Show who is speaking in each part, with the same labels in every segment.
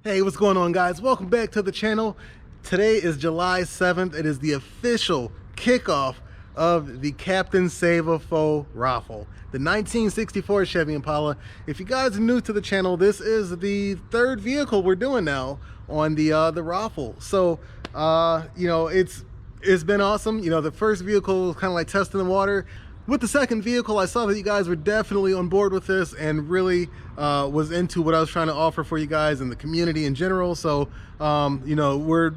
Speaker 1: Hey, what's going on, guys? Welcome back to the channel. Today is July 7th. It is the official kickoff of the Captain Save-a-Foe Rah-ffle, the 1964 Chevy Impala. If you guys are new to the channel, this is the third vehicle we're doing now on the Rah-ffle. So, you know, it's been awesome. You know, the first vehicle was kind of like testing the water. With the second vehicle, I saw that you guys were definitely on board with this and really was into what I was trying to offer for you guys and the community in general. So, you know, we're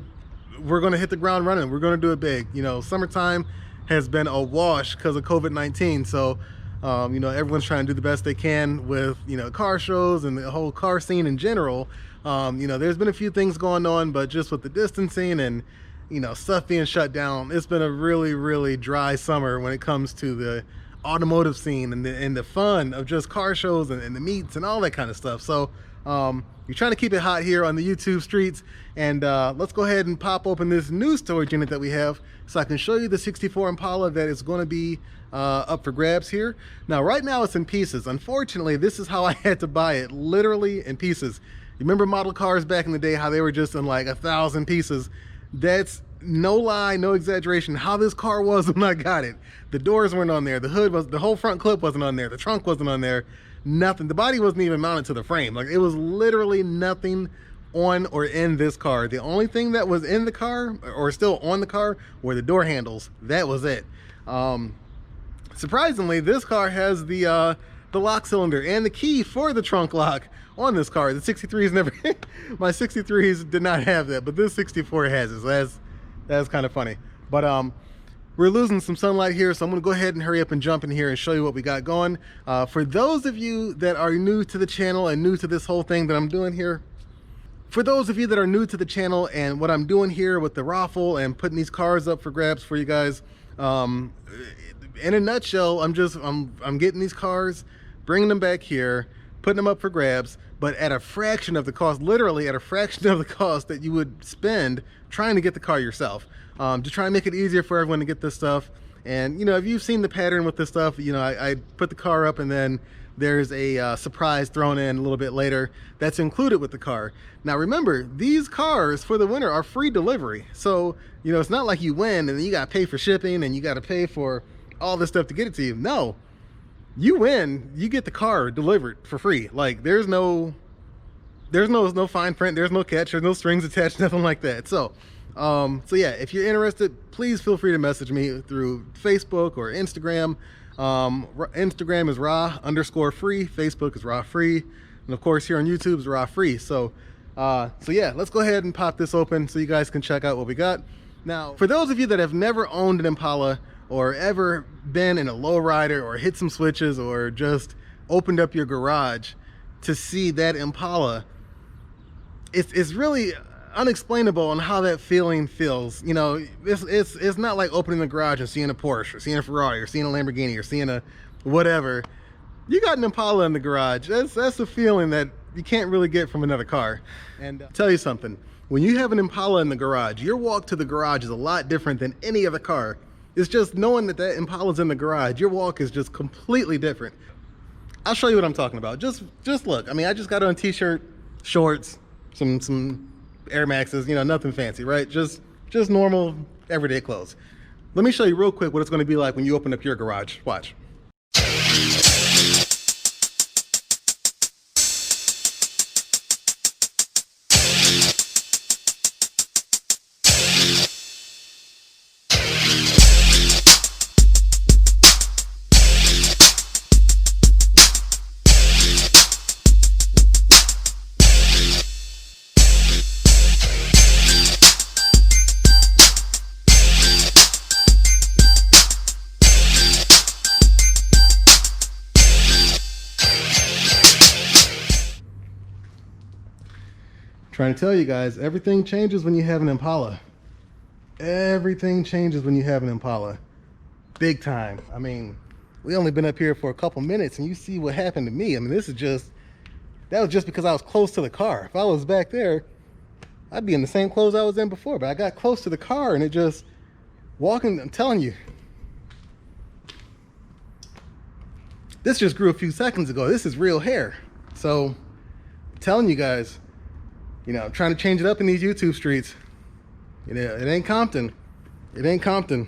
Speaker 1: going to hit the ground running. We're going to do it big. You know, summertime has been a wash because of COVID-19. So, you know, everyone's trying to do the best they can with, you know, car shows and the whole car scene in general. You know, there's been a few things going on, but just with the distancing and, you know, stuff being shut down, it's been a really dry summer when it comes to the automotive scene and the fun of just car shows and the meets and all that kind of stuff. So you're trying to keep it hot here on the YouTube streets, and let's go ahead and pop open this new storage unit that we have so I can show you the 64 Impala that is going to be up for grabs here. Now right now it's in pieces. Unfortunately, this is how I had to buy it, literally in pieces. You remember model cars back in the day, how they were just in like 1,000 pieces? That's no lie, no exaggeration, how this car was when I got it. The doors weren't on there, the hood was, the whole front clip wasn't on there, the trunk wasn't on there, nothing. The body wasn't even mounted to the frame. Like, it was literally nothing on or in this car. The only thing that was in the car or still on the car were the door handles. That was it. Surprisingly, this car has the lock cylinder and the key for the trunk lock on this car. The 63s never my 63s did not have that, but this 64 has it. So that's kind of funny. But we're losing some sunlight here, so I'm going to go ahead and hurry up and jump in here and show you what we got going. For those of you that are new to the channel and new to this whole thing that I'm doing here, for those of you that are new to the channel and what I'm doing here with the Rah-ffle and putting these cars up for grabs for you guys, in a nutshell, I'm getting these cars, bringing them back here, putting them up for grabs, but at a fraction of the cost, literally at a fraction of the cost that you would spend trying to get the car yourself. To try and make it easier for everyone to get this stuff. And, you know, if you've seen the pattern with this stuff, you know, I put the car up and then there's a surprise thrown in a little bit later that's included with the car. Now remember, these cars for the winter are free delivery. So, you know, it's not like you win and then you got to pay for shipping and you got to pay for all this stuff to get it to you. No, you win, you get the car delivered for free. Like, there's no fine print, there's no catch, there's no strings attached, nothing like that. So yeah, if you're interested, please feel free to message me through Facebook or Instagram. Instagram is Rah_free, Facebook is Rah-free, and of course here on YouTube is Rah-free. So yeah, let's go ahead and pop this open so you guys can check out what we got. Now, for those of you that have never owned an Impala or ever been in a lowrider or hit some switches or just opened up your garage to see that Impala, it's really unexplainable on how that feeling feels. You know, it's not like opening the garage and seeing a Porsche or seeing a Ferrari or seeing a Lamborghini or seeing a whatever. You got an Impala in the garage. That's a feeling that you can't really get from another car. And I'll tell you something, when you have an Impala in the garage, your walk to the garage is a lot different than any other car. It's just knowing that that Impala's in the garage, your walk is just completely different. I'll show you what I'm talking about. Just look. I mean, I just got on a t-shirt, shorts, some Air Maxes, you know, nothing fancy, right? Just normal everyday clothes. Let me show you real quick what it's going to be like when you open up your garage. Watch. Trying to tell you guys, everything changes when you have an Impala. Everything changes when you have an Impala. Big time. I mean, we only been up here for a couple minutes and you see what happened to me. I mean, that was just because I was close to the car. If I was back there, I'd be in the same clothes I was in before, but I got close to the car and it just, walking, I'm telling you, this just grew a few seconds ago. This is real hair. So, I'm telling you guys, You know, I'm trying to change it up in these YouTube streets. You know, it ain't Compton. It ain't Compton.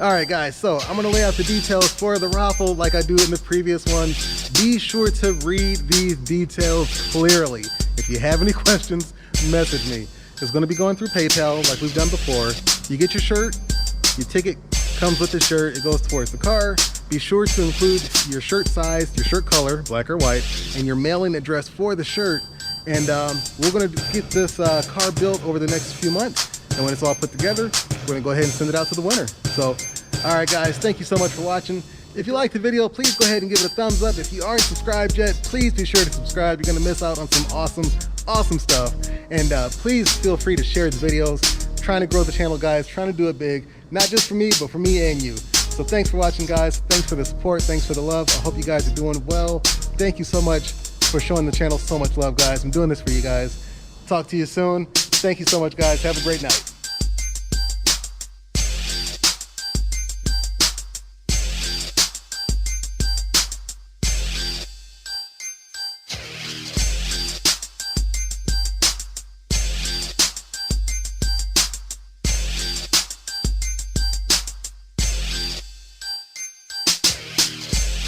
Speaker 1: Alright guys, so I'm going to lay out the details for the Rah-ffle like I do in the previous one. Be sure to read these details clearly. If you have any questions, message me. It's going to be going through PayPal like we've done before. You get your shirt, your ticket comes with the shirt, it goes towards the car. Be sure to include your shirt size, your shirt color, black or white, and your mailing address for the shirt. And we're going to get this car built over the next few months. And when it's all put together, we're going to go ahead and send it out to the winner. So, alright guys, thank you so much for watching. If you liked the video, please go ahead and give it a thumbs up. If you aren't subscribed yet, please be sure to subscribe. You're going to miss out on some awesome stuff. And please feel free to share the videos. I'm trying to grow the channel, guys. Trying to do it big. Not just for me, but for me and you. So thanks for watching, guys. Thanks for the support. Thanks for the love. I hope you guys are doing well. Thank you so much for showing the channel so much love, guys. I'm doing this for you guys. Talk to you soon. Thank you so much, guys. Have a great night.